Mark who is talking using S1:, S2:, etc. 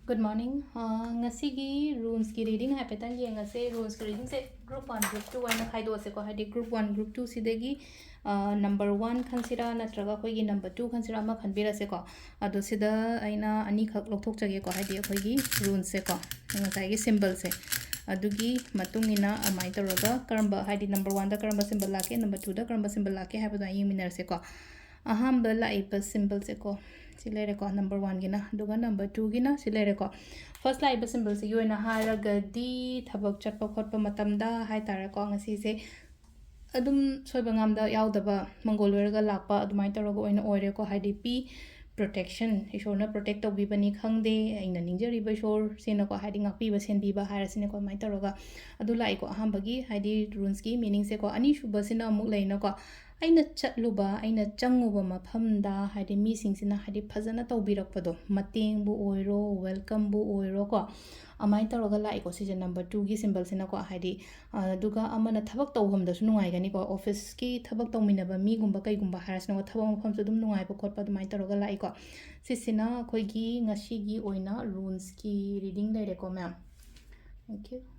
S1: Good morning. Ngasigi rules ki reading hapetan yengase rules ki reading se group 1 group 2 aina khaido se ko hadi group 1 group 2 sidagi number 1 khansira natraga khoi gi number 2 khansira ma khanbira se ko ado sida aina ani khak lokthok chage ko hadi khoi gi rules se ko ngasai gi symbol se adugi matungina amai toroga karamba hadi number 1 da karamba symbol lake number 2 da karamba symbol lake habada yeminar se ko ahamba laiba symbol se ko silere ko number 1 gina duga number 2 gina silere ko first laiba symbol se yoina haragadi thabak chatpa khotpa matamda hai tare ko ngasi se adum soiba ngamda yaudaba mongolwerga lakpa adumai tarago oina oire ko haidi pi protection ishorna protect tawbibani khangde aina ningjariba ishor sena ko haidi ngakpiba senbiba harasine ko mai taraga adu lai ko ahambagi haidi runes ki meaning se ko ani shuba sina amuk leina ko aina chatluba aina changuba mafamda haidi mi singsina haidi phajana tawbirakpado mateng bu oiro welcome bu oiro ko amai taraga lai ko sije number 2 gi symbol sina ko haidi duga amana thabak tawham da su nungai gani ko office ki thabak tawminaba mi gumba kai gumba harasna ko thabak mafam su dum nungai ba khotpa dumai taraga lai ko sisina khoi gi ngasi gi oina runes ki reading leire ko ma'am. Thank you.